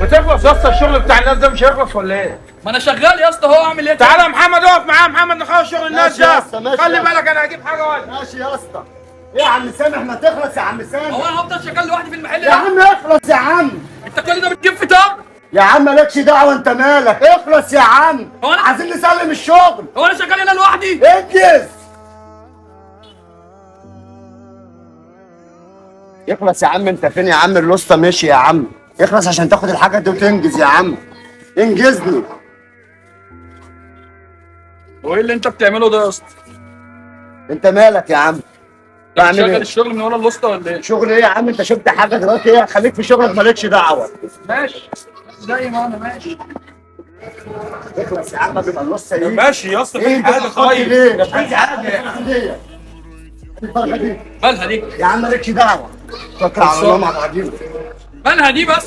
ما تخلص يا اسطى، الشغل بتاع الناس ده مش هيخلص ولا ايه؟ ما انا شغال يا اسطى، هو اعمل ايه؟ تعالى يا محمد، اقف معايا يا محمد نخلص شغل الناس ماشي يا اسطى، ده. ماشي خلي يا اسطى. بالك انا هجيب حاجه ولا. ماشي يا اسطى. ايه يا عم سامح، ما تخلص يا عم سامح. هو انا هفضل شغال لوحدي في المحل يا ده؟ عم اخلص يا عم. انت كل ده بتجيب فطار؟ يا عم مالكش دعوه، انت مالك؟ اخلص يا عم. هو أنا- عايزين نسلم الشغل. هو انا شغال هنا لوحدي؟ انجز. اخلص يا عم، انت فين يا عم؟ الوسطى ماشي يا عم. اخلص عشان تاخد الحاجه دي وتنجز يا عم. انجزني. هو ايه اللي انت بتعمله ده يا اسطى؟ انت مالك يا عم؟ بعمل شغل ايه؟ الشغل من ورا الوسطى ولا ايه؟ شغل ايه يا عم؟ انت شفت حاجه دلوقتي؟ ايه؟ خليك في شغلك، مالكش دعوه. ماشي زي ما انا ماشي. اخلص يا عم قبل ما النص يجي. ماشي يا اسطى، ايه في انت حاجه بتفكر طيب. ليه؟ ده في حاجه. الفرحه دي مالها دي؟ يا عم مالكش دعوه. توكل على الله مع بعضينا. مالها دي بس؟